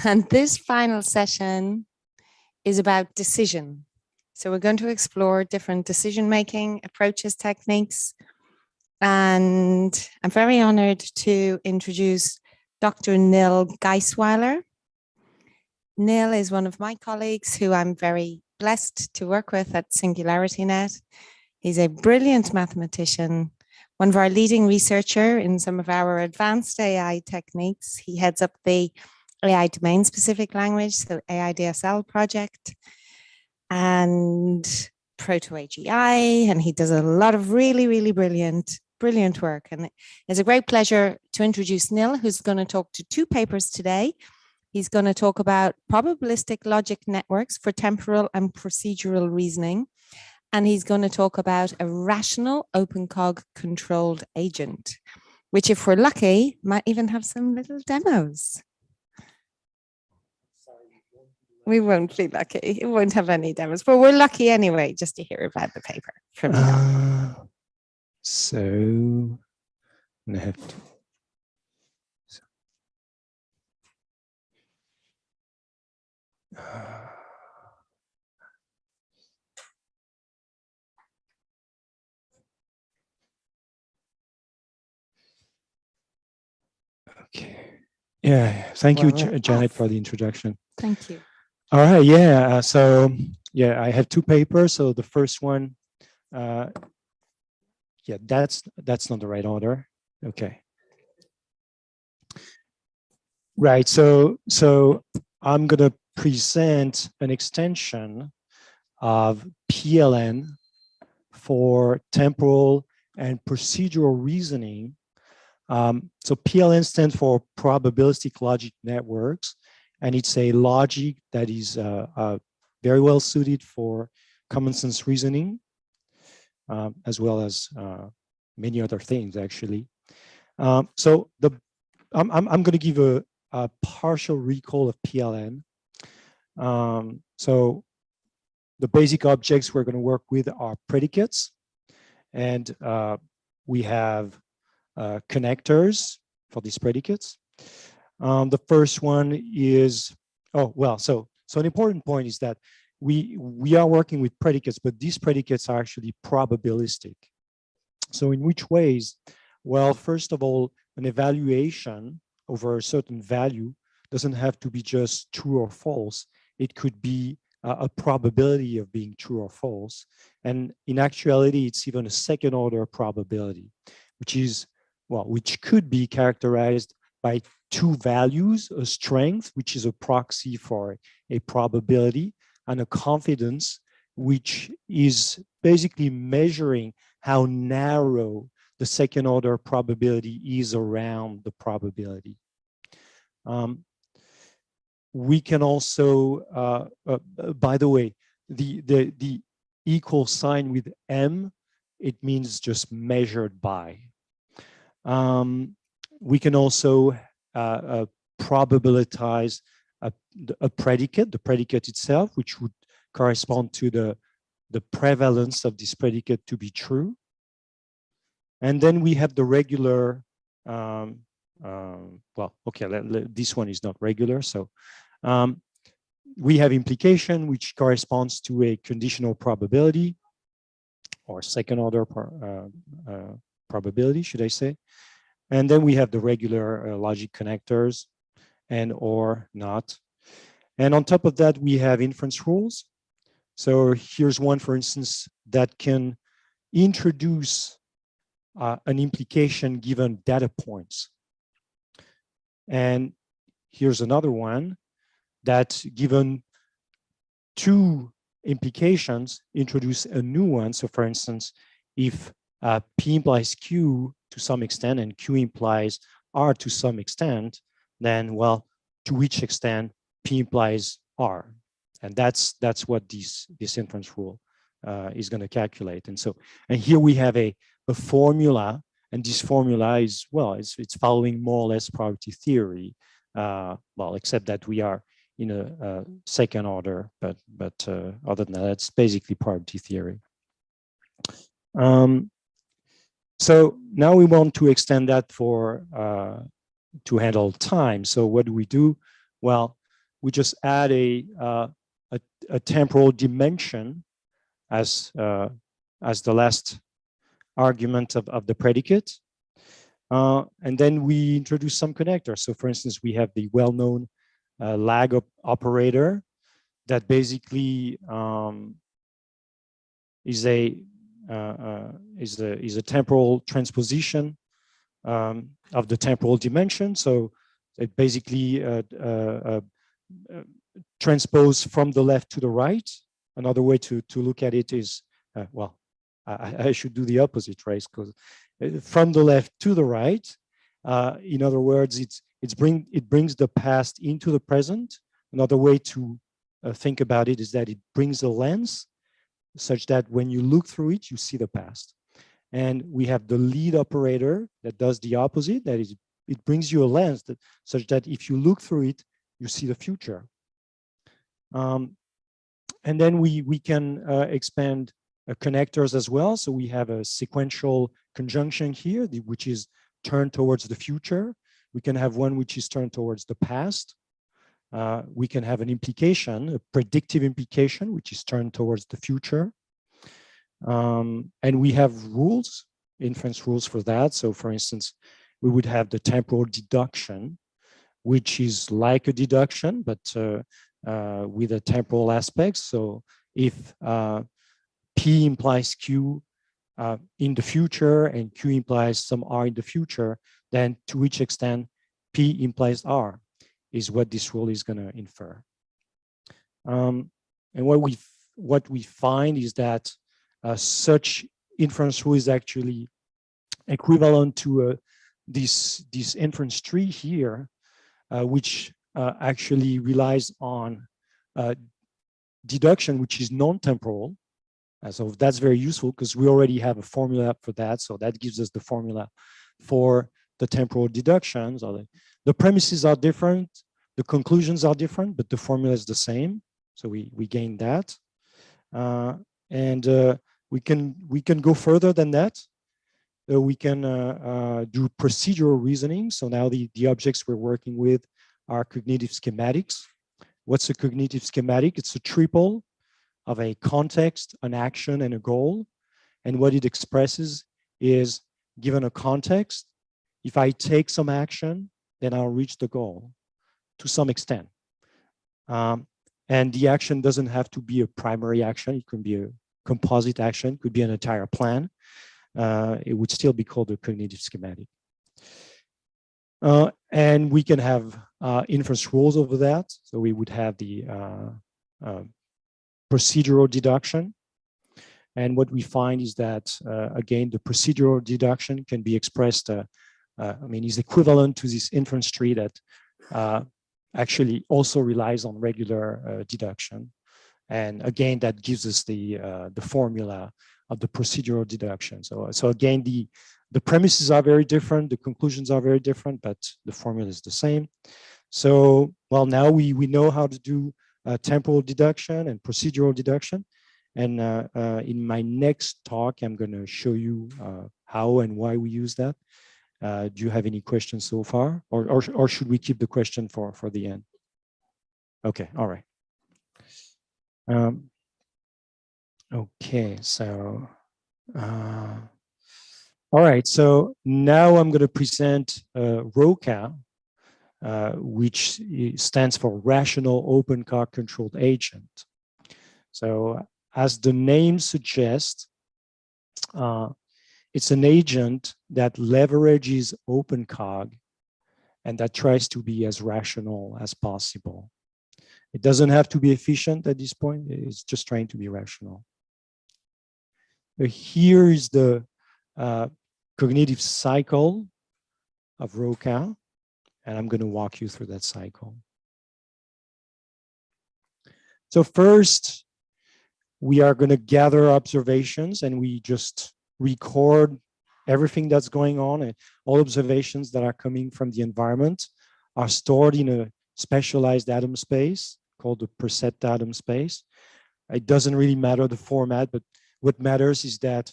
And this final session is about decision. So we're going to explore different decision-making approaches, techniques. And I'm very honored to introduce Dr. Neil Geisweiller. Neil is one of my colleagues who I'm very blessed to work with at SingularityNET. He's a brilliant mathematician, one of our leading researcher in some of our advanced AI techniques. He heads up the AI domain-specific language, so AI DSL project, and Proto-AGI, and he does a lot of really brilliant work. And it's a great pleasure to introduce Neil, who's going to talk to two papers today. He's going to talk about probabilistic logic networks for temporal and procedural reasoning. And he's going to talk about a rational OpenCog controlled agent, which, if we're lucky, might even have some little demos. We won't be lucky. It won't have any demos, but we're lucky anyway, just to hear about the paper from Neil. So I have to. Okay. Yeah. Thank you, Janet, for the introduction. Thank you. All right. Yeah. So yeah, I have two papers. So the first one, yeah, that's not the right order. Okay. Right. So I'm gonna present an extension of PLN for temporal and procedural reasoning. So PLN stands for probabilistic logic networks, and it's a logic that is very well suited for common sense reasoning, as well as many other things, actually. So I'm going to give a partial recall of PLN. So the basic objects we're going to work with are predicates, and we have connectors for these predicates. The first one is, so an important point is that we are working with predicates, but these predicates are actually probabilistic. So in which ways? Well, first of all, an evaluation over a certain value doesn't have to be just true or false. It could be a probability of being true or false. And in actuality, it's even a second order probability, which could be characterized by two values: a strength, which is a proxy for a probability, and a confidence, which is basically measuring how narrow the second order probability is around the probability. We can also, by the way, the equal sign with M, it means just measured by. We can also probabilitize a predicate, the predicate itself, which would correspond to the prevalence of this predicate to be true. And then we have the regular, this one is not regular. So we have implication, which corresponds to a conditional probability, or second order probability, should I say. And then we have the regular logic connectors, and or not. And on top of that, we have inference rules. So here's one, for instance, that can introduce an implication given data points. And here's another one that, given two implications, introduce a new one. So for instance, if P implies Q to some extent and Q implies R to some extent, then, well, to which extent P implies R? And that's what this inference rule is going to calculate. And here we have a formula, and this formula is, well, it's following more or less probability theory, well, except that we are in a second order, but other than that, it's basically probability theory. So now we want to extend that for to handle time. So what do we do? Well, we just add a temporal dimension as the last argument of the predicate. And then we introduce some connectors. So for instance, we have the well-known lag operator that basically is a temporal transposition of the temporal dimension. So it basically transpose from the left to the right. Another way to look at it is, well, I should do the opposite, right? Because from the left to the right, in other words, it brings the past into the present. Another way to think about it is that it brings a lens such that when you look through it, you see the past. And we have the lead operator that does the opposite. That is, it brings you a lens such that if you look through it, you see the future. And then we can expand connectors as well. So we have a sequential conjunction here, which is turned towards the future. We can have one which is turned towards the past. We can have an implication, a predictive implication, which is turned towards the future. And we have rules, inference rules for that. So for instance, we would have the temporal deduction, which is like a deduction, but with a temporal aspect. So if P implies Q in the future and Q implies some R in the future, then to which extent P implies R is what this rule is going to infer. And what we find is that such inference rule is actually equivalent to this inference tree here, which actually relies on deduction, which is non-temporal. So that's very useful because we already have a formula for that. So that gives us the formula for the temporal deductions. The premises are different, the conclusions are different, but the formula is the same. So we gain that. And we can go further than that. We can do procedural reasoning. So now the objects we're working with are cognitive schematics. What's a cognitive schematic? It's a triple of a context, an action, and a goal. And what it expresses is, given a context, if I take some action, then I'll reach the goal to some extent. And the action doesn't have to be a primary action. It can be a composite action, it could be an entire plan. It would still be called a cognitive schematic. And we can have inference rules over that. So we would have the procedural deduction. And what we find is that, again, the procedural deduction can be expressed, is equivalent to this inference tree that actually also relies on regular deduction. And again, that gives us the formula of the procedural deduction. So again, the premises are very different, the conclusions are very different, but the formula is the same. So, well, now we know how to do temporal deduction and procedural deduction. And in my next talk, I'm going to show you how and why we use that. Do you have any questions so far? Or should we keep the question for the end? Okay, all right. Okay, so, all right, so now I'm going to present ROCA, which stands for Rational OpenCog Controlled Agent. So as the name suggests, it's an agent that leverages OpenCog and that tries to be as rational as possible. It doesn't have to be efficient at this point, it's just trying to be rational. Here is the cognitive cycle of ROCA, and I'm going to walk you through that cycle. So first, we are going to gather observations and we just record everything that's going on, and all observations that are coming from the environment are stored in a specialized atom space called the percept atom space. It doesn't really matter the format, but what matters is that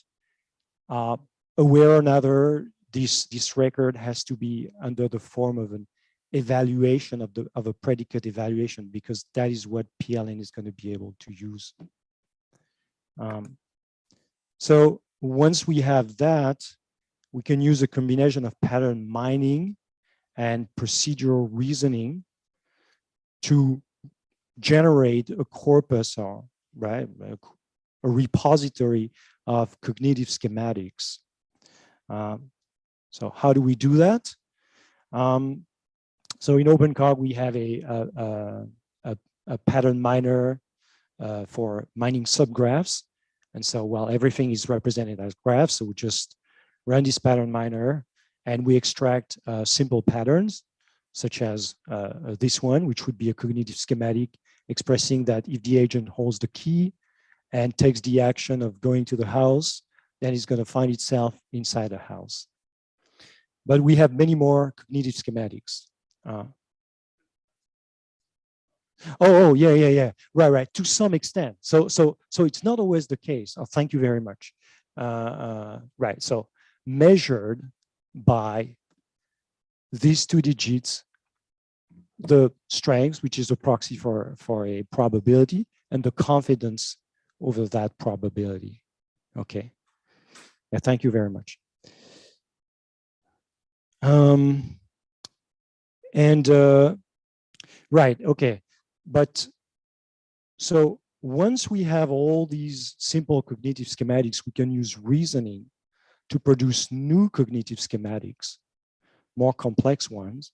a way or another, this record has to be under the form of an evaluation of a predicate evaluation, because that is what PLN is going to be able to use. So once we have that, we can use a combination of pattern mining and procedural reasoning to generate a corpus, or right, a repository of cognitive schematics. So how do we do that? So in OpenCog, we have a pattern miner for mining subgraphs. And so, well, everything is represented as graphs. So we just run this pattern miner and we extract simple patterns, such as this one, which would be a cognitive schematic expressing that if the agent holds the key and takes the action of going to the house, then it's going to find itself inside a house. But we have many more cognitive schematics. Yeah. Right. To some extent. So it's not always the case. Oh, thank you very much. Right. So measured by these two digits, the strength, which is a proxy for a probability, and the confidence over that probability. Okay. Yeah. Thank you very much. Right. Okay. But so once we have all these simple cognitive schematics, we can use reasoning to produce new cognitive schematics, more complex ones,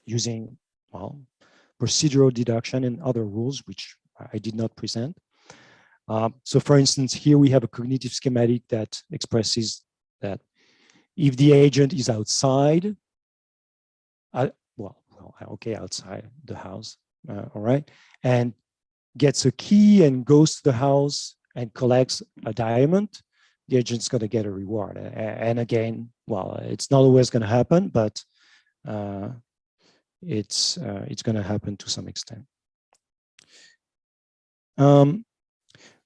using, well, procedural deduction and other rules, which I did not present. So for instance, here we have a cognitive schematic that expresses that if the agent is outside, outside the house, all right, and gets a key and goes to the house and collects a diamond, the agent's going to get a reward. And again, well, it's not always going to happen, but it's going to happen to some extent.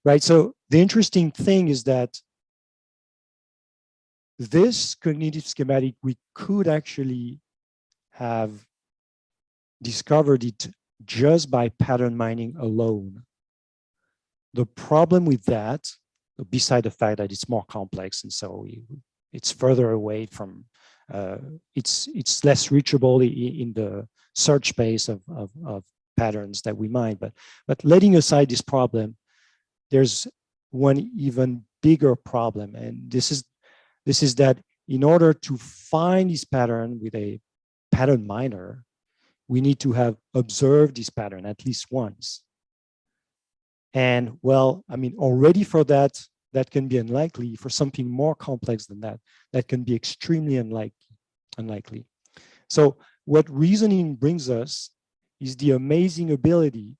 Right. So the interesting thing is that this cognitive schematic, we could actually have discovered it just by pattern mining alone. The problem with that, beside the fact that it's more complex, and so it's further away from, it's less reachable in the search space of patterns that we mine. But letting aside this problem, there's one even bigger problem, and this is that in order to find this pattern with a pattern miner, we need to have observed this pattern at least once. And well, I mean, already for that can be unlikely. For something more complex than that, that can be extremely unlikely. So what reasoning brings us is the amazing ability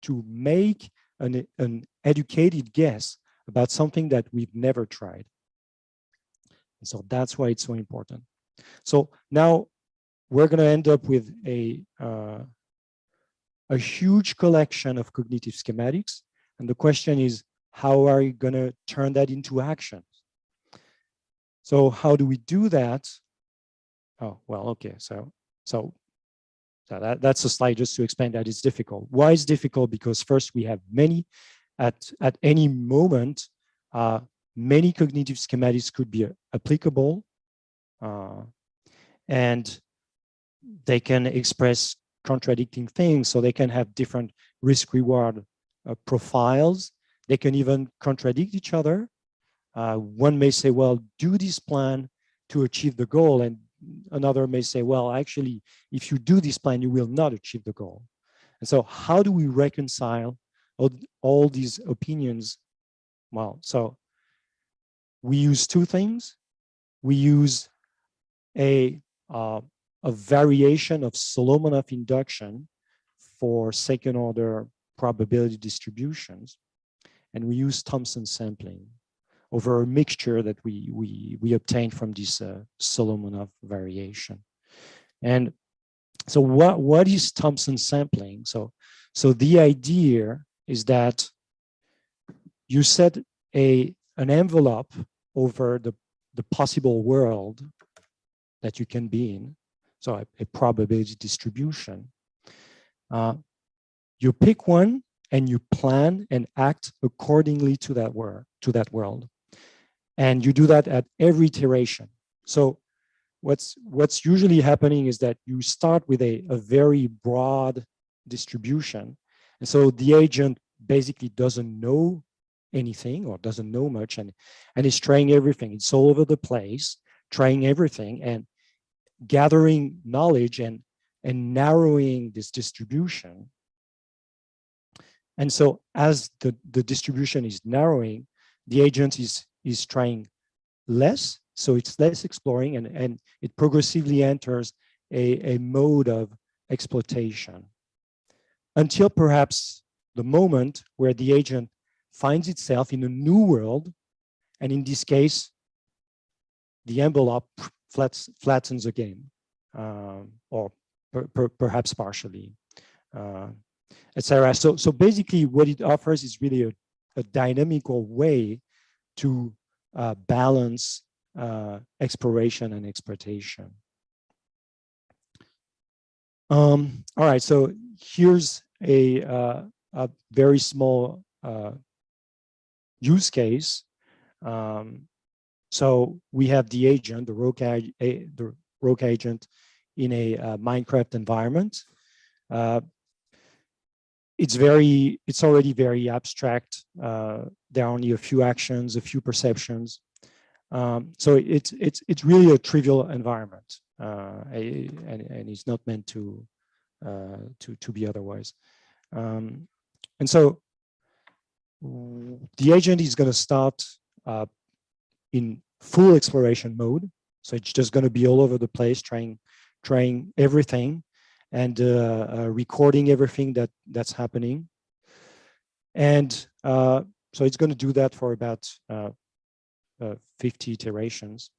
to make an educated guess about something that we've never tried. And so that's why it's so important. So now we're going to end up with a huge collection of cognitive schematics. And the question is, how are you going to turn that into action? So how do we do that? Oh, well, okay. So that's a slide just to explain that it's difficult. Why is difficult? Because first we have many, at any moment, many cognitive schematics could be applicable, and they can express contradicting things. So they can have different risk-reward profiles. They can even contradict each other. One may say, well, do this plan to achieve the goal. And another may say, well, actually, if you do this plan, you will not achieve the goal. And so how do we reconcile all these opinions? Well, so we use two things. We use a variation of Solomonov induction for second order probability distributions. And we use Thompson sampling over a mixture that we obtained from this Solomonov variation. And so what is Thompson sampling? So the idea is that you set an envelope over the possible world that you can be in. so a probability distribution. You pick one and you plan and act accordingly to that world. And you do that at every iteration. So what's usually happening is that you start with a very broad distribution. And so the agent basically doesn't know anything or doesn't know much and is trying everything. It's all over the place, trying everything and gathering knowledge and narrowing this distribution. And so as the distribution is narrowing, the agent is trying less, so it's less exploring and it progressively enters a mode of exploitation until perhaps the moment where the agent finds itself in a new world. And in this case, the envelope flattens again, or perhaps partially, etc. So basically what it offers is really a dynamical way to balance exploration and exploitation. All right, so here's a very small use case. So we have the agent, the rogue agent in a Minecraft environment. It's already very abstract. There are only a few actions, a few perceptions. So it's really a trivial environment, and it's not meant to be otherwise. And so the agent is going to start in full exploration mode. So it's just going to be all over the place, trying everything and recording everything that's happening. And so it's going to do that for about 50 iterations.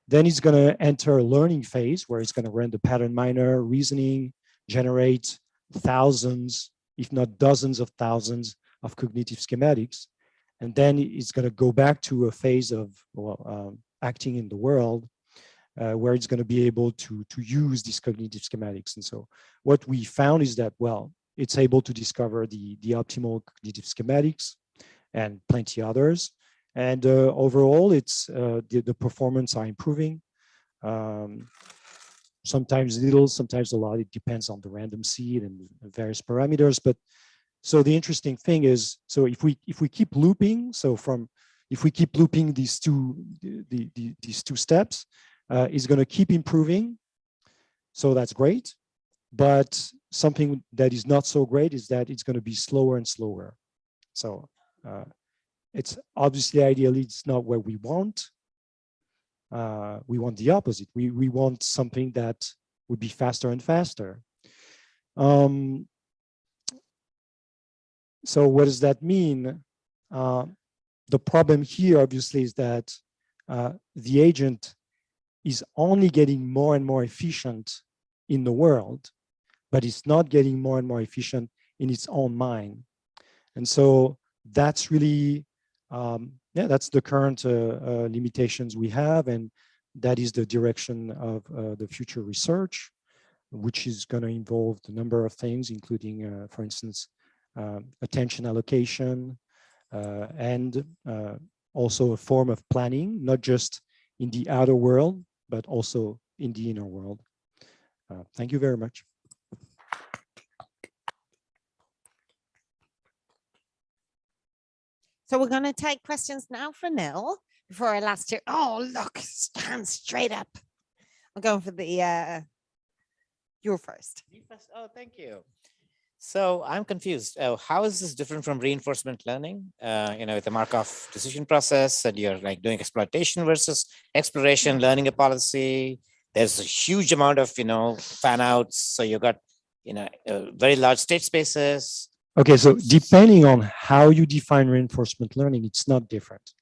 Then it's going to enter a learning phase where it's going to run the pattern miner, reasoning, generate thousands, if not dozens of thousands of cognitive schematics. And then it's going to go back to a phase of acting in the world, where it's going to be able to use these cognitive schematics. And so what we found is that, well, it's able to discover the optimal cognitive schematics and plenty others. And overall, it's the performance are improving. Sometimes little, sometimes a lot. It depends on the random seed and various parameters. But so the interesting thing is, so if we keep looping, if we keep looping these two steps, it's going to keep improving. So that's great. But something that is not so great is that it's going to be slower and slower. So it's obviously, ideally, it's not what we want. We want the opposite. We want something that would be faster and faster. So what does that mean? The problem here, obviously, is that the agent is only getting more and more efficient in the world, but it's not getting more and more efficient in its own mind. And so that's really, that's the current limitations we have, and that is the direction of the future research, which is going to involve a number of things, including, for instance, attention allocation, and also a form of planning, not just in the outer world, but also in the inner world. Thank you very much. So we're going to take questions now for Nil before our last year. Oh, look, stand straight up. I'm going for the, you're first. You first. Oh, thank you. So I'm confused. How is this different from reinforcement learning? With the Markov decision process, and you're like doing exploitation versus exploration, learning a policy. There's a huge amount of, fan outs. So you got, very large state spaces. Okay, so depending on how you define reinforcement learning, it's not different.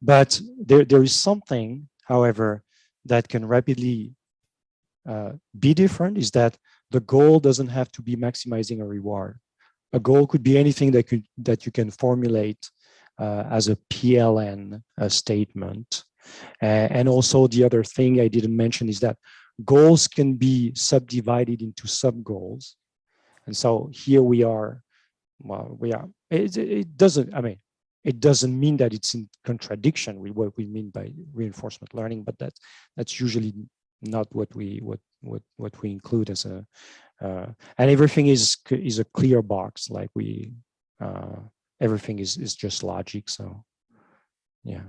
But there is something, however, that can rapidly be different, is that the goal doesn't have to be maximizing a reward. A goal could be anything that you can formulate as a PLN statement. And also the other thing I didn't mention is that goals can be subdivided into sub-goals. And so here we are, well, it doesn't, I mean, it doesn't mean that it's in contradiction with what we mean by reinforcement learning, but that's usually not what we include as a, and everything is a clear box, like everything is just logic. So, yeah.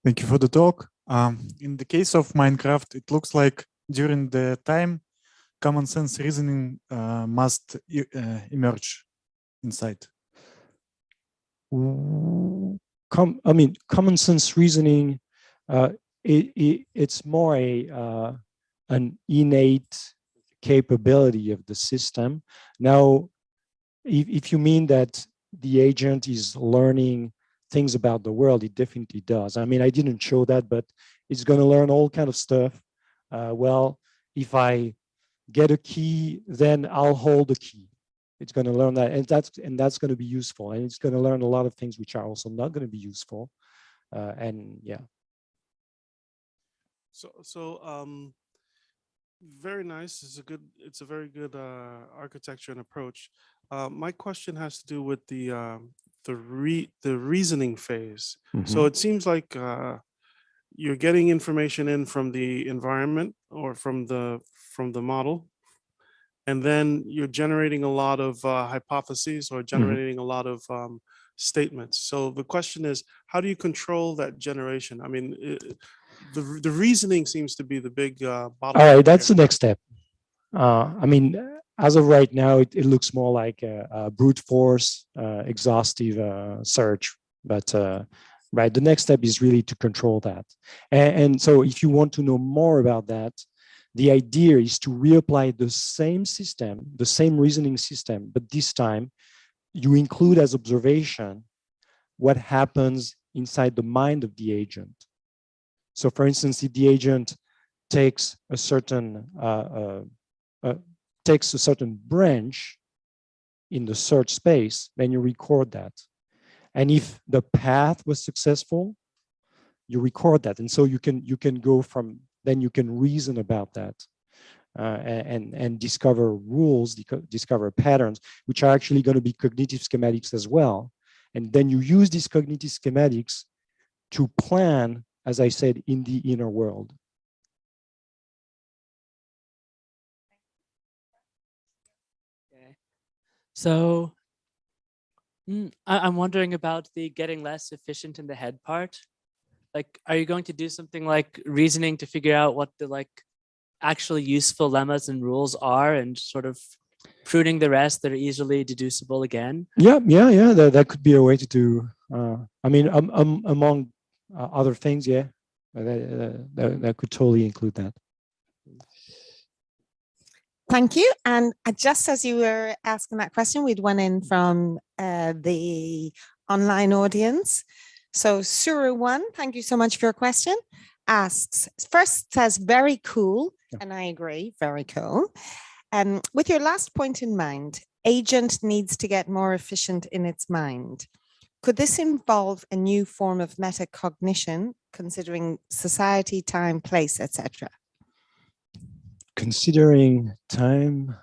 Thank you for the talk. In the case of Minecraft, it looks like during the time, common sense reasoning must emerge inside. I mean, common sense reasoning, it's more an innate capability of the system. Now, if you mean that the agent is learning things about the world, it definitely does. I mean, I didn't show that, but it's going to learn all kind of stuff. Well, if I get a key, then I'll hold the key. It's going to learn that, and that's going to be useful, and it's going to learn a lot of things which are also not going to be useful, and yeah. So very nice. It's a very good architecture and approach. My question has to do with the reasoning phase. Mm-hmm. So it seems like you're getting information in from the environment or from the model, and then you're generating a lot of hypotheses or generating a lot of statements. So the question is, how do you control that generation? I mean, the reasoning seems to be the big bottleneck. All right, that's the next step. I mean, as of right now, it looks more like a brute force, exhaustive search. But right, the next step is really to control that. And so if you want to know more about that, the idea is to reapply the same system, the same reasoning system, but this time you include as observation what happens inside the mind of the agent. So for instance, if the agent takes a certain branch in the search space, then you record that. And if the path was successful, you record that. And so you can go from, then you can reason about that and discover rules, discover patterns, which are actually going to be cognitive schematics as well. And then you use these cognitive schematics to plan, as I said, in the inner world. Okay. So I'm wondering about the getting less efficient in the head part. Like, are you going to do something like reasoning to figure out what the actually useful lemmas and rules are, and sort of pruning the rest that are easily deducible again? Yeah. That could be a way to do. I mean, among other things, yeah, that could totally include that. Thank you. And just as you were asking that question, we'd one in from the online audience. So Suru1, thank you so much for your question. Asks, first says, very cool. Yeah. And I agree, very cool. With your last point in mind, agent needs to get more efficient in its mind. Could this involve a new form of metacognition, considering society, time, place, etc.? Considering time,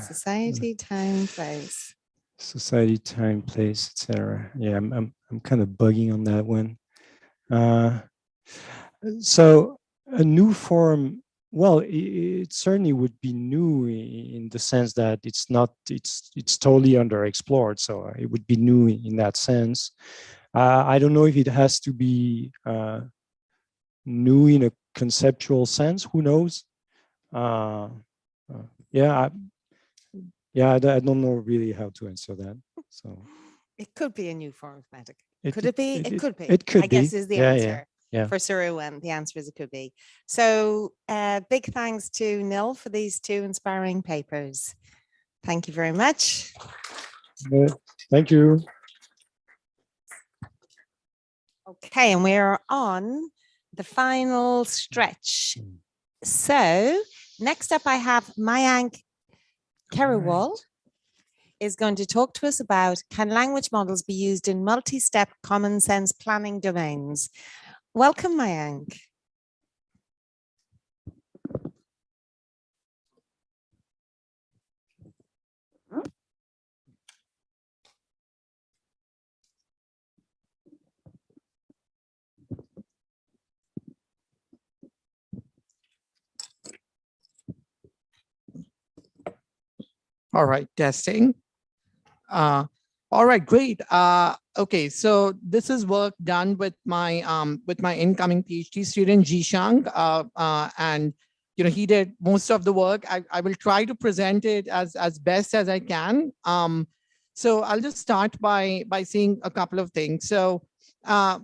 society, time, place. Society, time, place, etc. Yeah, I'm kind of bugging on that one. So a new form, well, it certainly would be new in the sense that it's totally underexplored. So it would be new in that sense. I don't know if it has to be new in a conceptual sense. Who knows? I don't know really how to answer that. So it could be a new form of medic. It could be. I guess is the answer. Yeah. For Suru1, the answer is it could be. So big thanks to Nil for these two inspiring papers. Thank you very much. Thank you. Okay, and we're on the final stretch. So next up I have Mayank Kejriwal is going to talk to us about, can language models be used in multi-step common sense planning domains? Welcome, Mayank. All right, testing. All right, great. Okay, so this is work done with my incoming PhD student Jishang, and he did most of the work. I will try to present it as best as I can. So I'll just start by saying a couple of things. So there are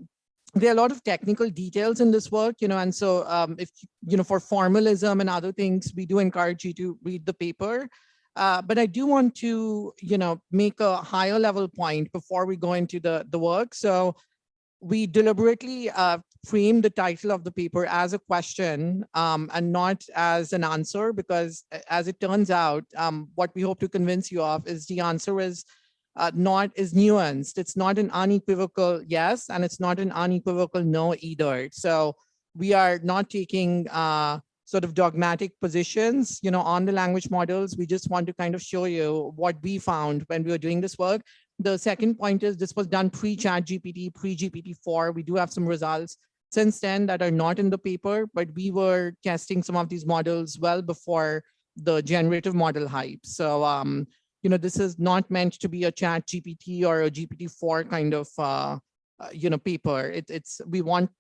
a lot of technical details in this work, and so if for formalism and other things, we do encourage you to read the paper. But I do want to, make a higher level point before we go into the work. So we deliberately frame the title of the paper as a question and not as an answer, because as it turns out, what we hope to convince you of is the answer is not is nuanced. It's not an unequivocal yes, and it's not an unequivocal no either. So we are not taking sort of dogmatic positions, on the language models. We just want to kind of show you what we found when we were doing this work. The second point is this was done pre-ChatGPT, pre-GPT-4. We do have some results since then that are not in the paper, but we were testing some of these models well before the generative model hype. So, this is not meant to be a ChatGPT or a GPT-4 kind of, paper. We want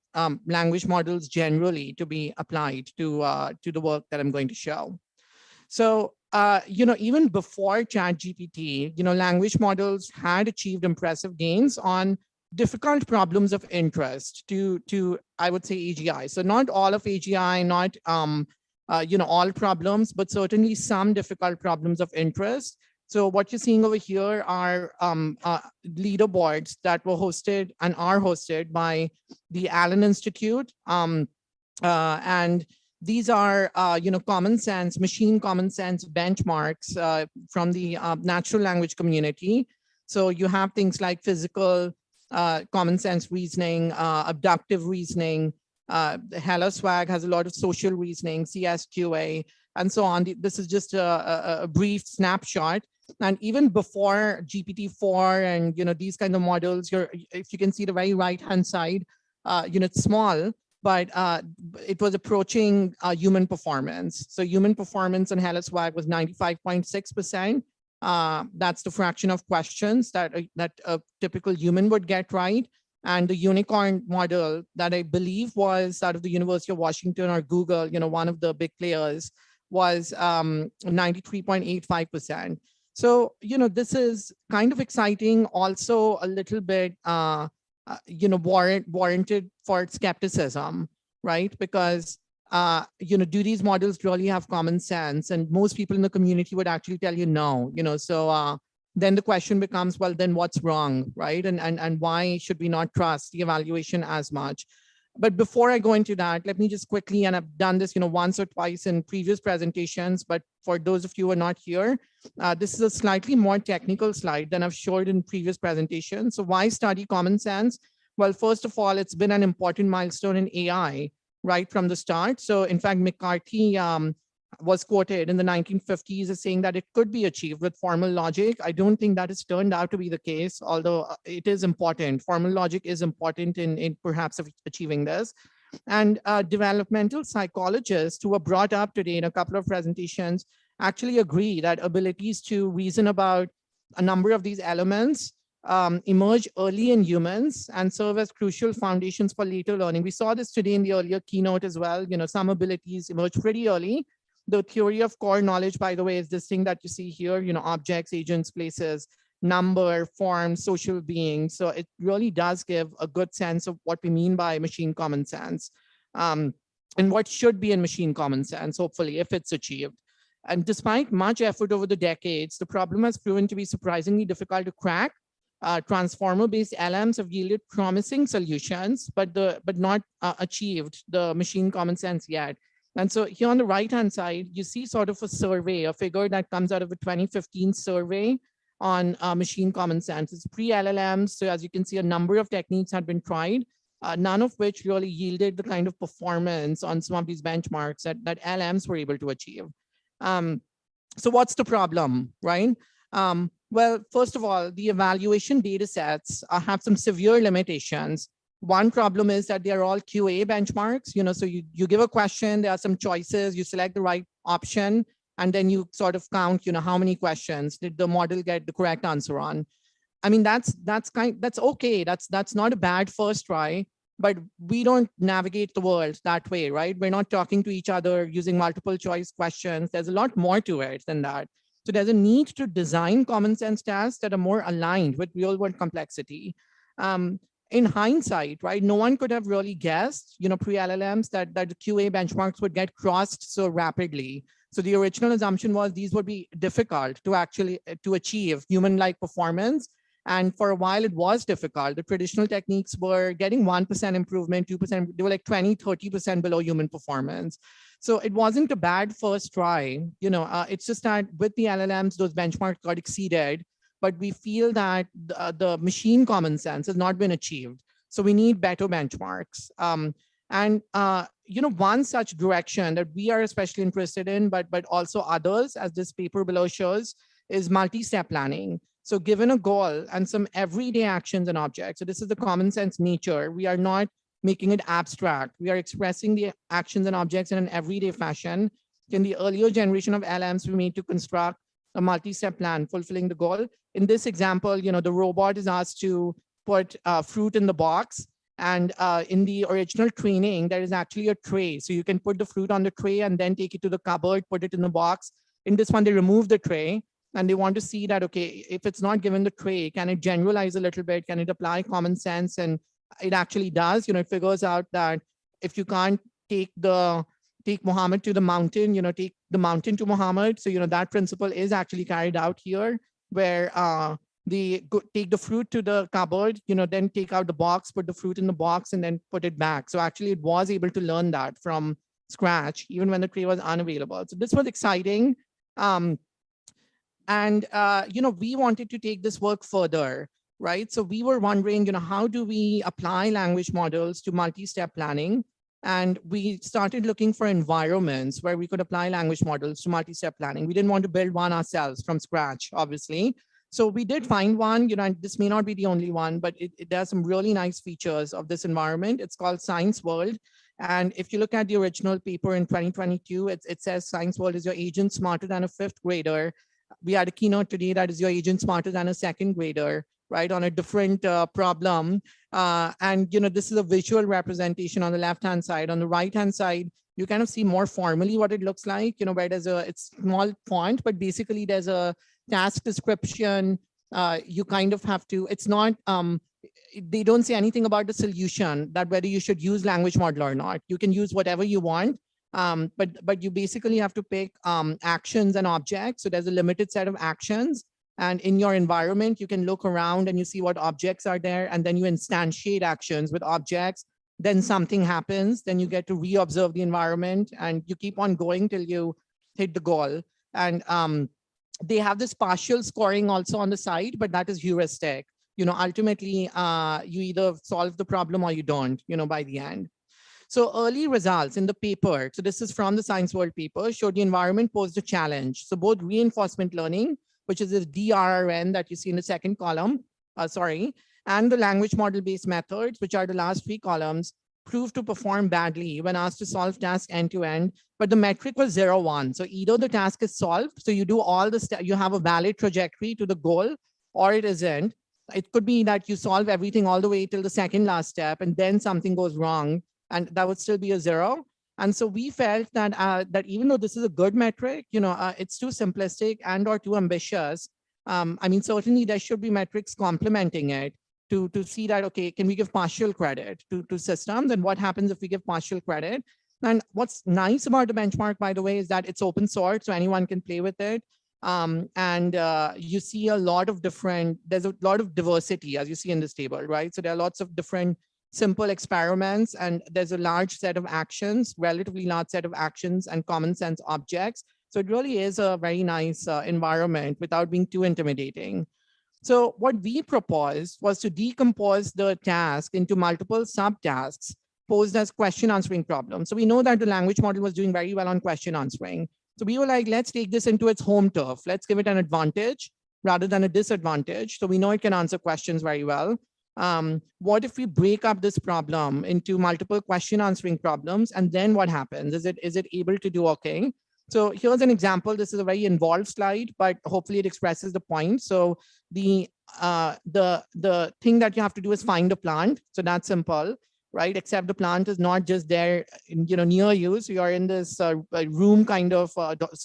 language models generally to be applied to the work that I'm going to show. So, even before ChatGPT, language models had achieved impressive gains on difficult problems of interest to I would say AGI. So not all of AGI, not all problems, but certainly some difficult problems of interest. So what you're seeing over here are leaderboards that were hosted and are hosted by the Allen Institute. And these are, Commonsense, machine Commonsense benchmarks from the natural language community. So you have things like physical Commonsense reasoning, abductive reasoning. HelloSwag has a lot of social reasoning, CSQA, and so on. This is just a brief snapshot. And even before GPT-4 and these kind of models, if you can see the very right-hand side, it's small, but it was approaching human performance. So human performance on HelloSwag was 95.6%. That's the fraction of questions that a typical human would get right. And the unicorn model that I believe was out of the University of Washington or Google, one of the big players, was 93.85%. So, this is kind of exciting, also a little bit, warranted for skepticism, right? Because, do these models really have common sense? And most people in the community would actually tell you no, so then the question becomes, well, then what's wrong, right? And why should we not trust the evaluation as much? But before I go into that, let me just quickly, and I've done this, once or twice in previous presentations, but for those of you who are not here, this is a slightly more technical slide than I've showed in previous presentations. So why study common sense? Well, first of all, it's been an important milestone in AI right from the start. So in fact, McCarthy was quoted in the 1950s as saying that it could be achieved with formal logic. I don't think that has turned out to be the case, although it is important. Formal logic is important in perhaps achieving this. And developmental psychologists who were brought up today in a couple of presentations actually agree that abilities to reason about a number of these elements emerge early in humans and serve as crucial foundations for later learning. We saw this today in the earlier keynote as well. Some abilities emerge pretty early. The theory of core knowledge, by the way, is this thing that you see here, objects, agents, places, number, forms, social beings. So it really does give a good sense of what we mean by machine common sense and what should be in machine common sense, hopefully, if it's achieved. And despite much effort over the decades, the problem has proven to be surprisingly difficult to crack. Transformer-based LMs have yielded promising solutions, but not achieved the machine common sense yet. And so here on the right-hand side, you see sort of a survey, a figure that comes out of a 2015 survey on machine common sense. It's pre-LLMs. So as you can see, a number of techniques had been tried, none of which really yielded the kind of performance on some of these benchmarks that LMs were able to achieve. So what's the problem, right? Well, first of all, the evaluation data sets have some severe limitations. One problem is that they're all QA benchmarks, so you give a question, there are some choices, you select the right option, and then you sort of count, how many questions did the model get the correct answer on. I mean, that's okay. That's not a bad first try, but we don't navigate the world that way, right? We're not talking to each other using multiple choice questions. There's a lot more to it than that. So there's a need to design common sense tasks that are more aligned with real world complexity. In hindsight, right, no one could have really guessed, pre-LLMs that the QA benchmarks would get crossed so rapidly. So the original assumption was these would be difficult to actually to achieve human-like performance. And for a while, it was difficult. The traditional techniques were getting 1% improvement, 2%, they were like 20, 30% below human performance. So it wasn't a bad first try. It's just that with the LLMs, those benchmarks got exceeded, but we feel that the machine common sense has not been achieved. So we need better benchmarks. One such direction that we are especially interested in, but also others, as this paper below shows, is multi-step planning. So given a goal and some everyday actions and objects, so this is the common sense nature, we are not making it abstract. We are expressing the actions and objects in an everyday fashion. In the earlier generation of LMs, we made to construct a multi-step plan fulfilling the goal. In this example, the robot is asked to put fruit in the box. And in the original training, there is actually a tray. So you can put the fruit on the tray and then take it to the cupboard, put it in the box. In this one, they remove the tray. And they want to see that, okay, if it's not given the tray, can it generalize a little bit? Can it apply common sense? And it actually does. It figures out that if you can't take Muhammad to the mountain, take the mountain to Muhammad. So, that principle is actually carried out here, where they take the fruit to the cupboard, then take out the box, put the fruit in the box, and then put it back. So actually, it was able to learn that from scratch, even when the tray was unavailable. So this was exciting. We wanted to take this work further, right? So we were wondering, how do we apply language models to multi-step planning? And we started looking for environments where we could apply language models to multi-step planning. We didn't want to build one ourselves from scratch, obviously. So we did find one, and this may not be the only one, but it has some really nice features of this environment. It's called Science World. And if you look at the original paper in 2022, it says Science World is your agent smarter than a 5th grader. We had a keynote today that is your agent smarter than a 2nd grader, right, on a different problem. This is a visual representation on the left-hand side. On the right-hand side, you kind of see more formally what it looks like, where it's small font, but basically there's a task description. You kind of have to, it's not, they don't say anything about the solution, that whether you should use language model or not. You can use whatever you want. But you basically have to pick actions and objects. So there's a limited set of actions. And in your environment, you can look around and you see what objects are there. And then you instantiate actions with objects. Then something happens. Then you get to re-observe the environment. And you keep on going till you hit the goal. And they have this partial scoring also on the side, but that is heuristic. Ultimately, you either solve the problem or you don't, by the end. So early results in the paper, so this is from the Science World paper, showed the environment posed a challenge. So both reinforcement learning, which is this DRRN that you see in the second column, and the language model-based methods, which are the last 3 columns, proved to perform badly when asked to solve tasks end-to-end, but the metric was 0, 1. So either the task is solved, so you do all the steps, you have a valid trajectory to the goal, or it isn't. It could be that you solve everything all the way till the second last step, and then something goes wrong, and that would still be a 0. And so we felt that that even though this is a good metric, it's too simplistic and or too ambitious. Certainly there should be metrics complementing it to see that, okay, can we give partial credit to systems, and what happens if we give partial credit? And what's nice about the benchmark, by the way, is that it's open source, so anyone can play with it. You see a lot of there's a lot of diversity, as you see in this table, right? So there are lots of different simple experiments, and there's a large set of actions, relatively large set of actions and common sense objects. So it really is a very nice environment without being too intimidating. So what we proposed was to decompose the task into multiple subtasks posed as question answering problems. So we know that the language model was doing very well on question answering. So we were like, let's take this into its home turf. Let's give it an advantage rather than a disadvantage. So we know it can answer questions very well. What if we break up this problem into multiple question answering problems, and then what happens? Is it able to do okay? So here's an example. This is a very involved slide, but hopefully it expresses the point. So the thing that you have to do is find a plant. So that's simple, right? Except the plant is not just there, near you. So you're in this room kind of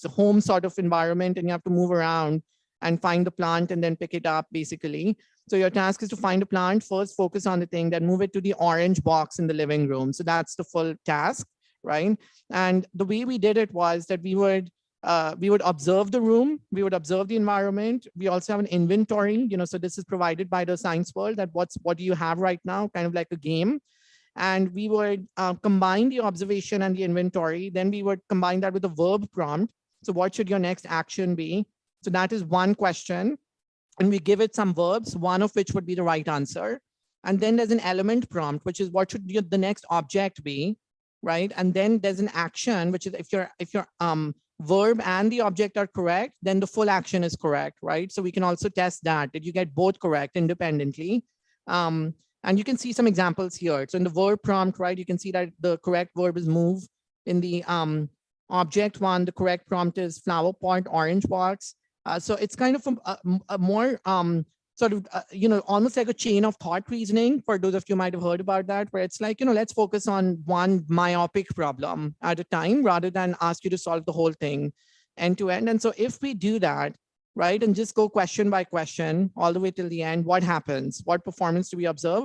home sort of environment, and you have to move around and find the plant and then pick it up, basically. So your task is to find a plant, first focus on the thing, then move it to the orange box in the living room. So that's the full task, right? And the way we did it was that we would observe the room, we would observe the environment. We also have an inventory, so this is provided by the science world, that what do you have right now, kind of like a game. And we would combine the observation and the inventory. Then we would combine that with a verb prompt. So what should your next action be? So that is one question. And we give it some verbs, one of which would be the right answer. And then there's an element prompt, which is what should the next object be, right? And then there's an action, which is if your verb and the object are correct, then the full action is correct, right? So we can also test that. Did you get both correct independently? And you can see some examples here. So in the verb prompt, right, you can see that the correct verb is move. In the object one, the correct prompt is flower pot, orange box. So it's kind of a more sort of, almost like a chain of thought reasoning, for those of you might have heard about that, where it's like, let's focus on one myopic problem at a time rather than ask you to solve the whole thing end to end. And so if we do that, right, and just go question by question all the way till the end, what happens? What performance do we observe?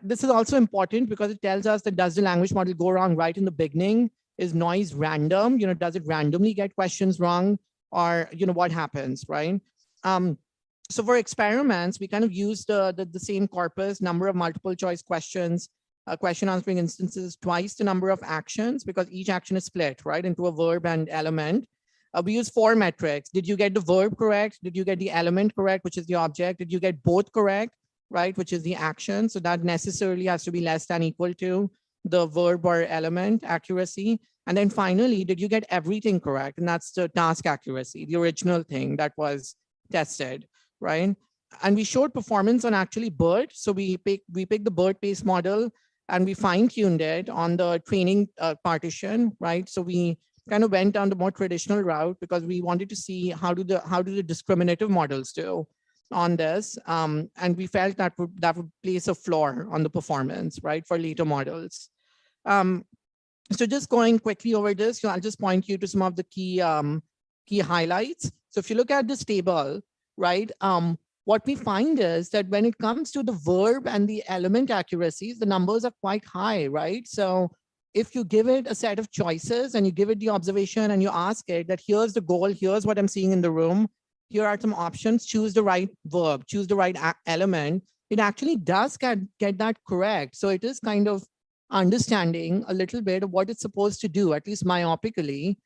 This is also important because it tells us that does the language model go wrong right in the beginning? Is noise random? Does it randomly get questions wrong? Or, what happens, right? So for experiments, we kind of use the same corpus, number of multiple choice questions, question answering instances, twice the number of actions, because each action is split, right, into a verb and element. We use 4 metrics. Did you get the verb correct? Did you get the element correct, which is the object? Did you get both correct, right, which is the action? So that necessarily has to be less than equal to the verb or element accuracy. And then finally, did you get everything correct? And that's the task accuracy, the original thing that was tested, right? And we showed performance on actually BERT. So we picked the BERT-based model and we fine-tuned it on the training partition, right? So we kind of went down the more traditional route because we wanted to see how do the discriminative models do on this. And we felt that would place a floor on the performance, right, for later models. So just going quickly over this, I'll just point you to some of the key highlights. So if you look at this table, right, what we find is that when it comes to the verb and the element accuracies, the numbers are quite high, right? So if you give it a set of choices and you give it the observation and you ask it that here's the goal, here's what I'm seeing in the room, here are some options, choose the right verb, choose the right element, it actually does get that correct. So it is kind of understanding a little bit of what it's supposed to do, at least myopically.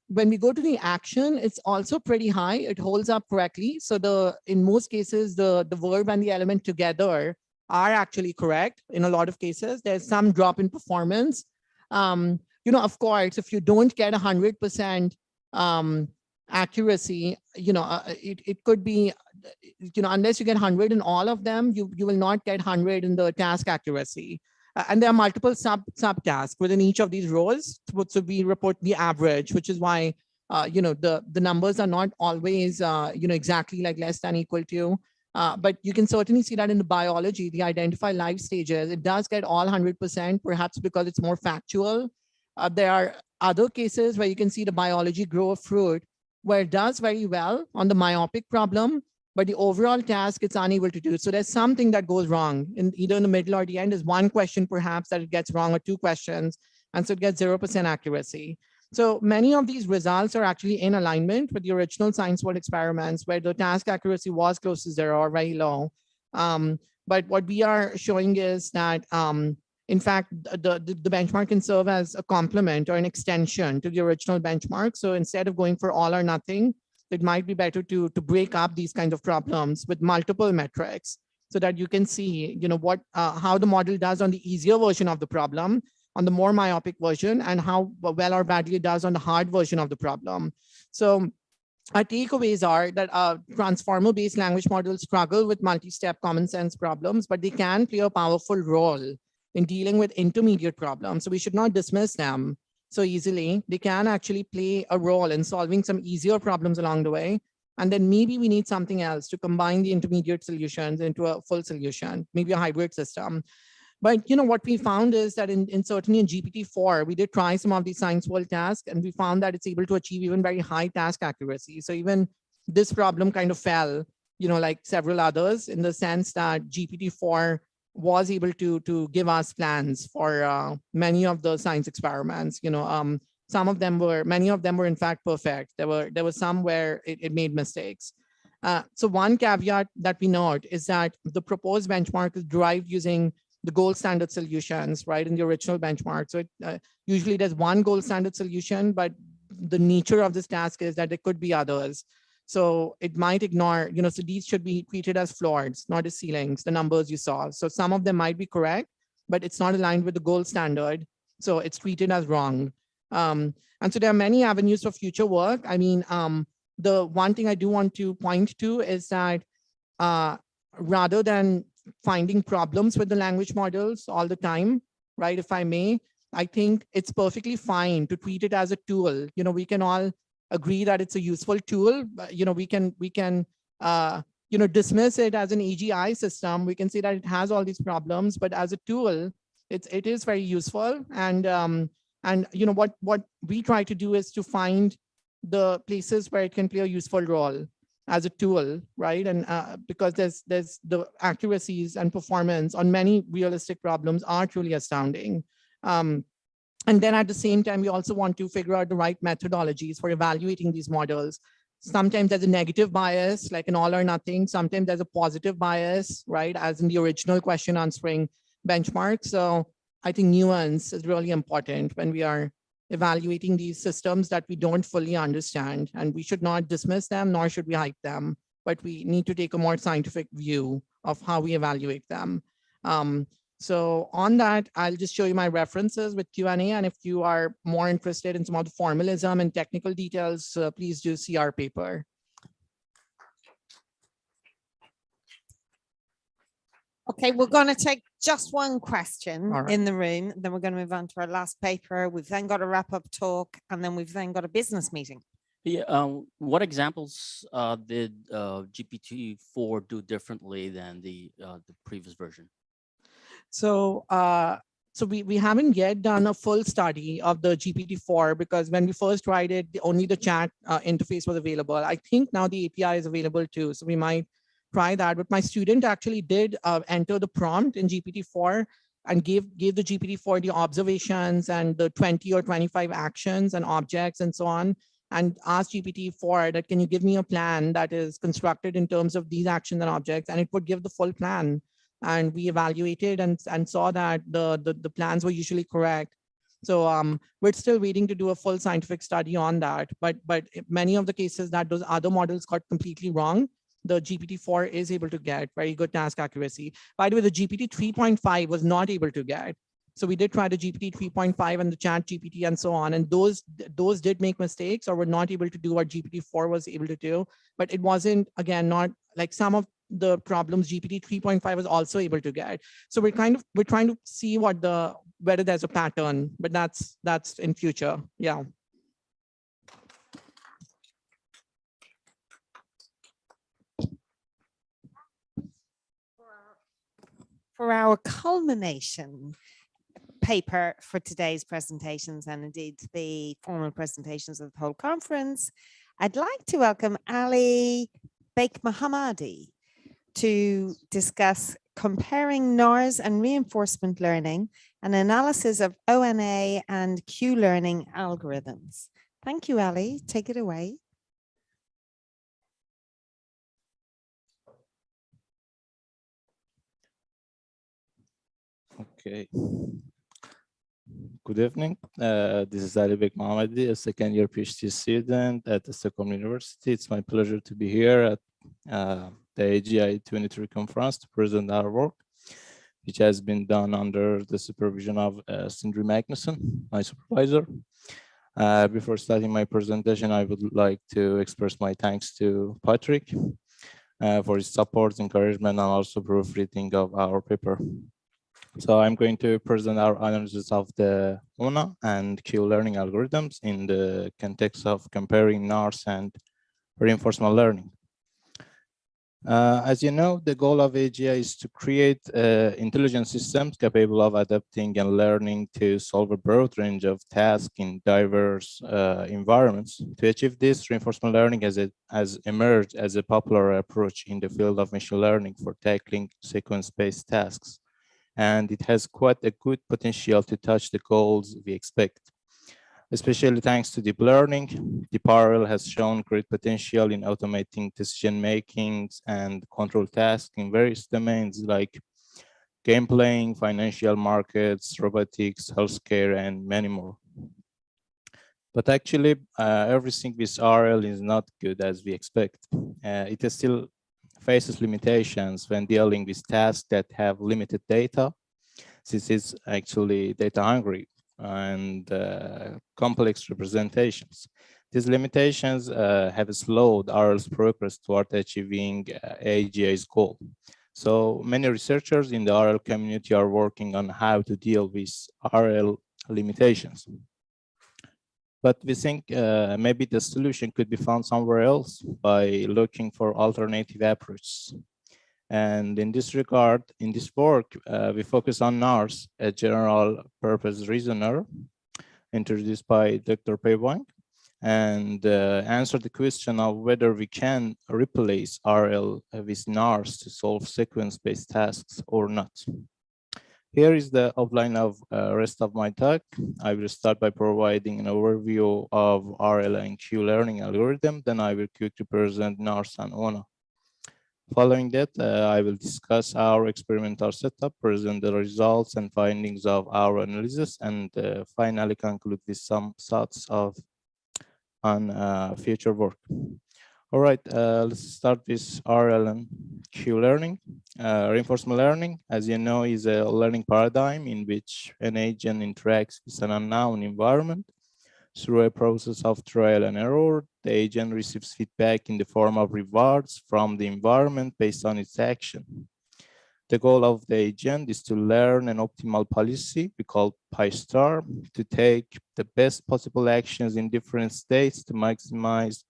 When we go to the action, it's also pretty high. It holds up correctly. So in most cases, the verb and the element together are actually correct. In a lot of cases, there's some drop in performance. Of course, if you don't get 100% accuracy, it could be, unless you get 100 in all of them, you will not get 100 in the task accuracy. And there are multiple subtasks within each of these rows. So we report the average, which is why, the numbers are not always, exactly like less than equal to. But you can certainly see that in the biology, the identify life stages, it does get all 100%, perhaps because it's more factual. There are other cases where you can see the biology grow a fruit, where it does very well on the myopic problem, but the overall task it's unable to do. So there's something that goes wrong in either in the middle or the end. Is one question perhaps that it gets wrong, or 2 questions, and so it gets 0% accuracy. So many of these results are actually in alignment with the original science world experiments, where the task accuracy was close to 0 or very low. But what we are showing is that, in fact, the benchmark can serve as a complement or an extension to the original benchmark. So instead of going for all or nothing, it might be better to break up these kinds of problems with multiple metrics, so that you can see, how the model does on the easier version of the problem, on the more myopic version, and how well or badly it does on the hard version of the problem. So our takeaways are that transformer-based language models struggle with multi-step common sense problems, but they can play a powerful role in dealing with intermediate problems. So we should not dismiss them. so easily, they can actually play a role in solving some easier problems along the way. And then maybe we need something else to combine the intermediate solutions into a full solution, maybe a hybrid system. But what we found is that certainly in GPT-4, we did try some of these science world tasks, and we found that it's able to achieve even very high task accuracy. So even this problem kind of fell, like several others, in the sense that GPT-4 was able to give us plans for many of the science experiments. Many of them were in fact perfect. There were some where it made mistakes. So one caveat that we note is that the proposed benchmark is derived using the gold standard solutions, right, in the original benchmark. So usually there's one gold standard solution, but the nature of this task is that there could be others. So it might ignore, so these should be treated as floors, not as ceilings, the numbers you saw. So some of them might be correct, but it's not aligned with the gold standard. So it's treated as wrong. And so there are many avenues for future work. I mean, the one thing I do want to point to is that rather than finding problems with the language models all the time, right, if I may, I think it's perfectly fine to treat it as a tool. We can all agree that it's a useful tool. But, we can dismiss it as an AGI system. We can say that it has all these problems, but as a tool, it is very useful. And what we try to do is to find the places where it can play a useful role as a tool, right? And because there's the accuracies and performance on many realistic problems are truly astounding. And then at the same time, we also want to figure out the right methodologies for evaluating these models. Sometimes there's a negative bias, like an all or nothing. Sometimes there's a positive bias, right? As in the original question answering benchmark. So I think nuance is really important when we are evaluating these systems that we don't fully understand, and we should not dismiss them, nor should we hype them, but we need to take a more scientific view of how we evaluate them. So on that, I'll just show you my references with Q&A, and if you are more interested in some of the formalism and technical details, please do see our paper. Okay, we're going to take just one question All right. in the room, then we're going to move on to our last paper. We've then got a wrap-up talk, and then we've then got a business meeting. Yeah, what examples did GPT-4 do differently than the previous version? So we haven't yet done a full study of the GPT-4 because when we first tried it, only the chat interface was available. I think now the API is available too, so we might try that. But my student actually did enter the prompt in GPT-4 and gave the GPT-4 the observations and the 20 or 25 actions and objects and so on, and asked GPT-4 that, can you give me a plan that is constructed in terms of these actions and objects, and it would give the full plan. And we evaluated and saw that the plans were usually correct. So we're still waiting to do a full scientific study on that. But many of the cases that those other models got completely wrong, the GPT-4 is able to get very good task accuracy. By the way, the GPT 3.5 was not able to get. So we did try the GPT 3.5 and the chat GPT and so on. And those did make mistakes or were not able to do what GPT-4 was able to do. But it wasn't, again, not like some of the problems GPT 3.5 was also able to get. So we're trying to see whether there's a pattern, but that's in future. Yeah. For our culmination paper for today's presentations, and indeed the formal presentations of the whole conference, I'd like to welcome Ali Beikmohammadi to discuss comparing NARS and reinforcement learning, an analysis of ONA and Q-learning algorithms. Thank you, Ali. Take it away. Okay. Good evening. This is Ali Beikmohammadi, a second-year PhD student at Stockholm University. It's my pleasure to be here at the AGI-23 Conference to present our work, which has been done under the supervision of Sindri Magnusson, my supervisor. Before starting my presentation, I would like to express my thanks to Patrick for his support, encouragement, and also proofreading of our paper. So I'm going to present our analysis of the UNA and Q-learning algorithms in the context of comparing NARS and reinforcement learning. As you know, the goal of AGI is to create intelligent systems capable of adapting and learning to solve a broad range of tasks in diverse environments. To achieve this, reinforcement learning has emerged as a popular approach in the field of machine learning for tackling sequence-based tasks. And it has quite a good potential to touch the goals we expect. Especially thanks to deep learning, Temporal has shown great potential in automating decision-making and control tasks in various domains like game playing, financial markets, robotics, healthcare, and many more. But actually, everything with RL is not good as we expect. It still faces limitations when dealing with tasks that have limited data. This is actually data hungry and complex representations. These limitations have slowed RL's progress toward achieving AGI's goal. So many researchers in the RL community are working on how to deal with RL limitations. But we think maybe the solution could be found somewhere else by looking for alternative approaches. And in this regard, in this work, we focus on NARS, a general purpose reasoner introduced by Dr. Mayank, and answer the question of whether we can replace RL with NARS to solve sequence-based tasks or not. Here is the outline of rest of my talk. I will start by providing an overview of RL and Q-learning algorithm, then I will quickly present NARS and ONA. Following that, I will discuss our experimental setup, present the results and findings of our analysis, and finally conclude with some thoughts on future work. All right, let's start with RL and Q-learning. Reinforcement learning, as you know, is a learning paradigm in which an agent interacts with an unknown environment. Through a process of trial and error, the agent receives feedback in the form of rewards from the environment based on its action. The goal of the agent is to learn an optimal policy, we call pi star, to take the best possible actions in different states to maximize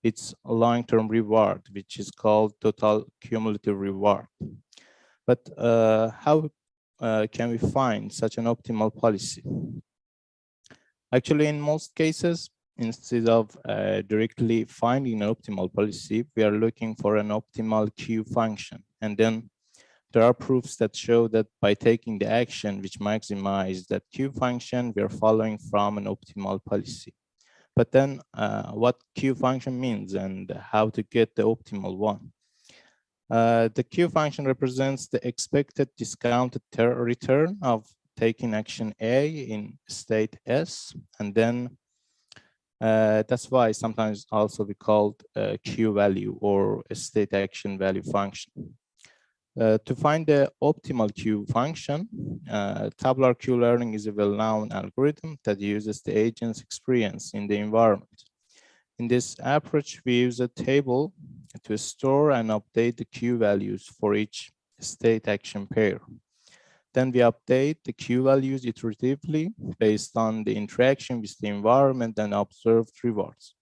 its long-term reward, which is called total cumulative reward. But how can we find such an optimal policy? Actually, in most cases, instead of directly finding an optimal policy, we are looking for an optimal Q function. And then there are proofs that show that by taking the action which maximizes that Q function, we are following from an optimal policy. But then what Q function means and how to get the optimal one. The Q function represents the expected discounted return of taking action A in state S, and then that's why sometimes also we called Q value or a state action value function. To find the optimal Q function, tabular Q learning is a well-known algorithm that uses the agent's experience in the environment. In this approach, we use a table to store and update the Q values for each state action pair. Then we update the Q values iteratively based on the interaction with the environment and observed rewards.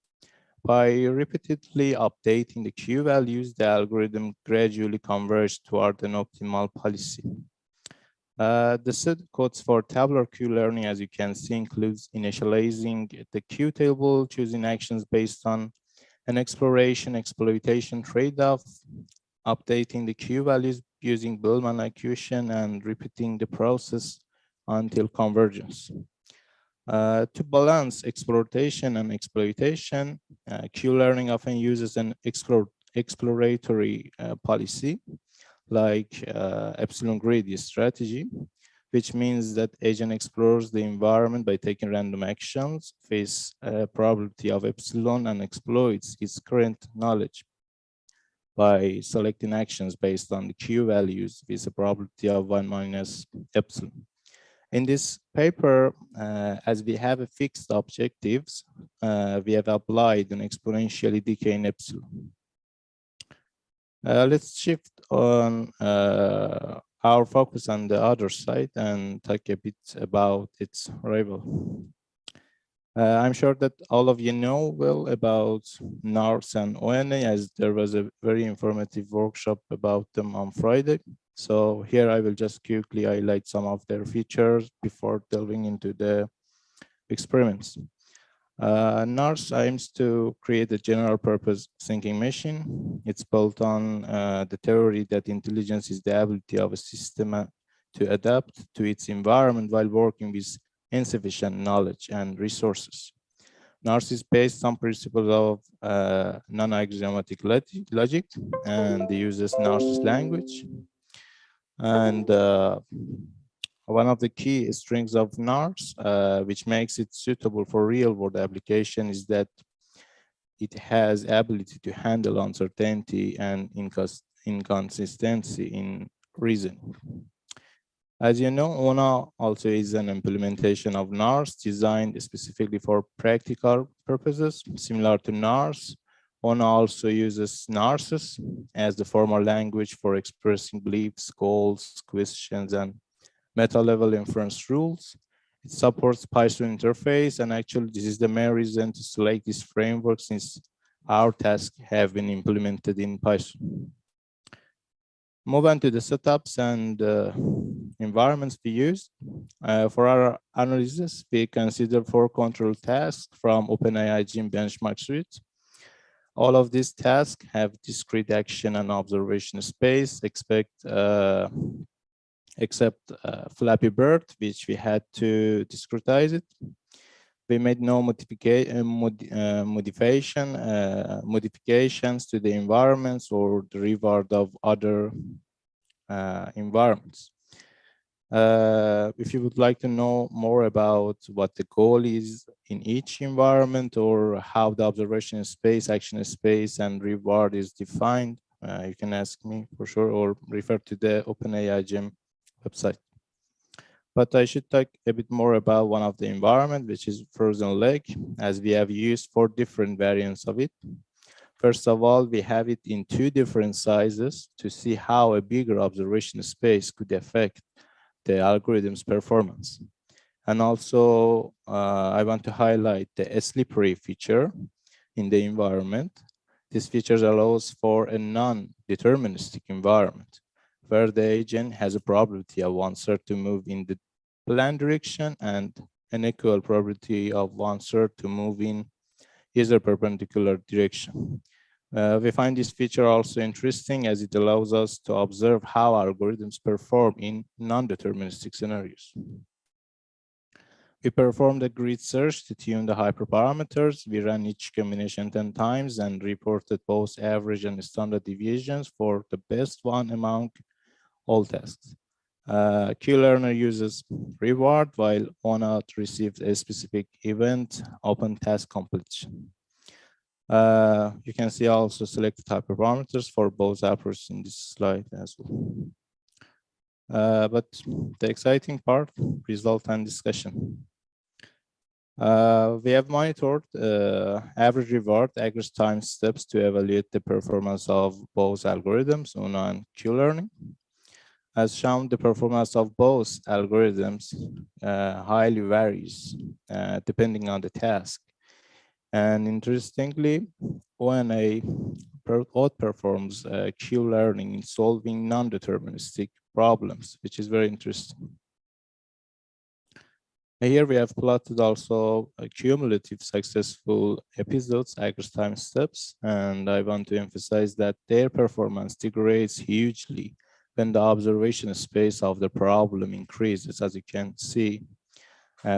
By repeatedly updating the Q values, the algorithm gradually converges toward an optimal policy. The set codes for tabular Q learning, as you can see, includes initializing the Q table, choosing actions based on an exploration-exploitation trade-off, updating the Q values using Bellman equation, and repeating the process until convergence. To balance exploitation and exploitation, Q-learning often uses an exploratory policy like epsilon gradient strategy, which means that agent explores the environment by taking random actions, face a probability of epsilon, and exploits its current knowledge by selecting actions based on the Q values with a probability of 1 minus epsilon. In this paper, as we have a fixed objectives, we have applied an exponentially decaying epsilon. Let's shift on our focus on the other side and talk a bit about its rival. I'm sure that all of you know well about NARS and ONA, as there was a very informative workshop about them on Friday. So here I will just quickly highlight some of their features before delving into the experiments. NARS aims to create a general purpose thinking machine. It's built on the theory that intelligence is the ability of a system to adapt to its environment while working with insufficient knowledge and resources. NARS is based on principles of non-axiomatic logic and uses NARS language. And one of the key strengths of NARS, which makes it suitable for real-world application, is that it has ability to handle uncertainty and inconsistency in reasoning. As you know, ONA also is an implementation of NARS designed specifically for practical purposes. Similar to NARS, ONA also uses NARSes as the formal language for expressing beliefs, goals, questions, and meta-level inference rules. It supports Python interface, and actually this is the main reason to select this framework, since our tasks have been implemented in Python. Move on to the setups and environments we use. For our analysis, we consider 4 control tasks from OpenAI Gym benchmark suite. All of these tasks have discrete action and observation space, except Flappy Bird, which we had to discretize it. We made no modifications to the environments or the reward of other environments. If you would like to know more about what the goal is in each environment or how the observation space, action space, and reward is defined, you can ask me for sure or refer to the OpenAI Gym website. But I should talk a bit more about one of the environment, which is frozen lake, as we have used 4 different variants of it. First of all, we have it in 2 different sizes to see how a bigger observation space could affect the algorithm's performance. And also, I want to highlight the slippery feature in the environment. This feature allows for a non-deterministic environment, where the agent has a probability of 1/3 to move in the planned direction and an equal probability of 1/3 to move in either perpendicular direction. We find this feature also interesting as it allows us to observe how algorithms perform in non-deterministic scenarios. We performed a grid search to tune the hyperparameters. We ran each combination 10 times and reported both average and standard deviations for the best one among all tasks. QLearner uses reward, while ONA receives a specific event open task completion. You can see also selected hyperparameters for both approaches in this slide as well. But the exciting part, result and discussion. We have monitored average reward, average time steps to evaluate the performance of both algorithms, ONA and QLearning. As shown, the performance of both algorithms highly varies depending on the task. And interestingly, ONA outperforms QLearning in solving non-deterministic problems, which is very interesting. Here we have plotted also cumulative successful episodes, average time steps, and I want to emphasize that their performance degrades hugely when the observation space of the problem increases, as you can see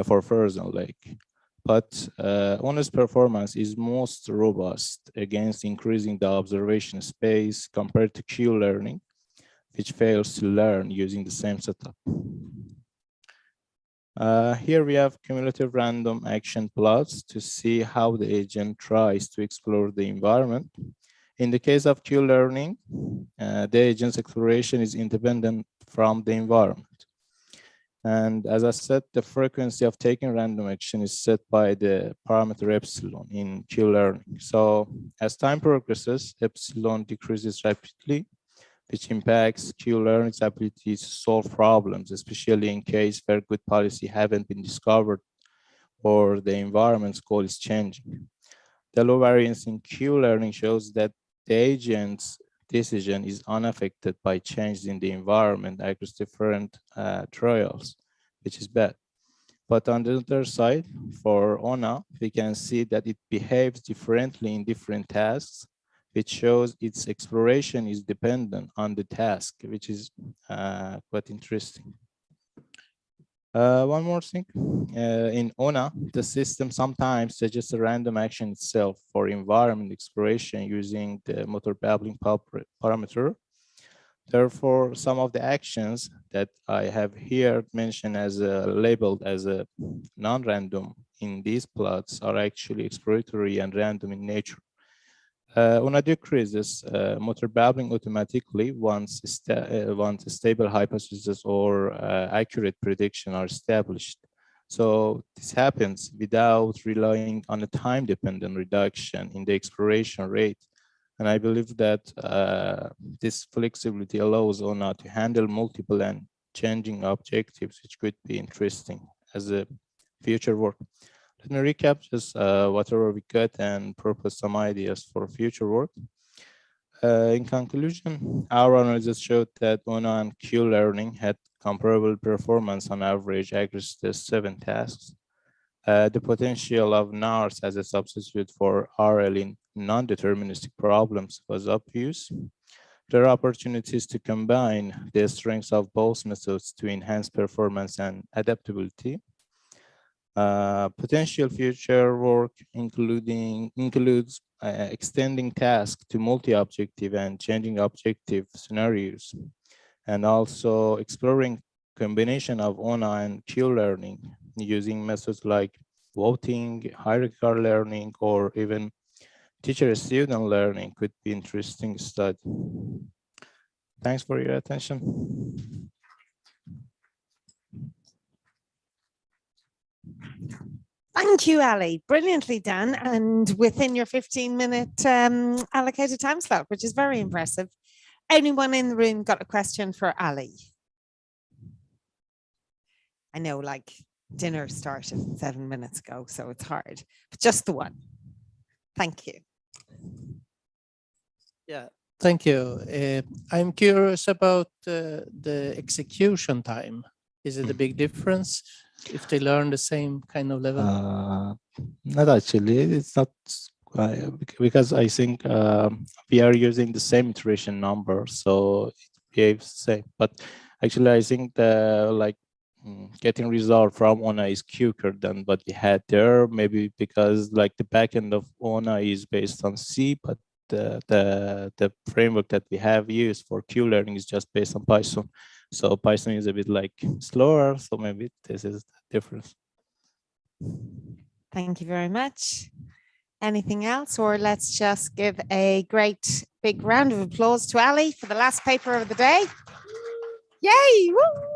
for frozen lake. But ONA's performance is most robust against increasing the observation space compared to QLearning, which fails to learn using the same setup. Here we have cumulative random action plots to see how the agent tries to explore the environment. In the case of QLearning, the agent's exploration is independent from the environment. And as I said, the frequency of taking random action is set by the parameter epsilon in QLearning. So as time progresses, epsilon decreases rapidly which impacts Q-learning's ability to solve problems, especially in case where good policy haven't been discovered or the environment's goal is changing. The low variance in Q-learning shows that the agent's decision is unaffected by changes in the environment across different trials, which is bad. But on the other side, for ONA, we can see that it behaves differently in different tasks, which shows its exploration is dependent on the task, which is quite interesting. One more thing, in ONA, the system sometimes suggests a random action itself for environment exploration using the motor babbling parameter. Therefore, some of the actions that I have here mentioned as labeled as a non-random in these plots are actually exploratory and random in nature. ONA decreases motor babbling automatically once a stable hypothesis or accurate prediction are established. So this happens without relying on a time-dependent reduction in the exploration rate. And I believe that this flexibility allows ONA to handle multiple and changing objectives, which could be interesting as a future work. Let me recap just whatever we got and propose some ideas for future work. In conclusion, our analysis showed that ONA and Q-learning had comparable performance on average across the 7 tasks. The potential of NARS as a substitute for RL in non-deterministic problems was obvious. There are opportunities to combine the strengths of both methods to enhance performance and adaptability. Potential future work includes extending tasks to multi-objective and changing objective scenarios, and also exploring combination of ONA and Q-learning using methods like voting, hierarchical learning, or even teacher-student learning could be interesting study. Thanks for your attention. Thank you, Ali. Brilliantly done. And within your 15-minute allocated time slot, which is very impressive. Anyone in the room got a question for Ali? I know, like, dinner started 7 minutes ago, so it's hard, but just the one. Thank you. Yeah, thank you. I'm curious about the execution time. Is it a big difference if they learn the same kind of level? Not actually. It's not because I think we are using the same iteration number, so it behaves the same. But actually, I think the getting result from ONA is quicker than what we had there. Maybe because like the backend of ONA is based on C, but the framework that we have used for Q-learning is just based on Python. So Python is a bit like slower. So maybe this is the difference. Thank you very much. Anything else, or let's just give a great big round of applause to Ali for the last paper of the day. Yay! Woo!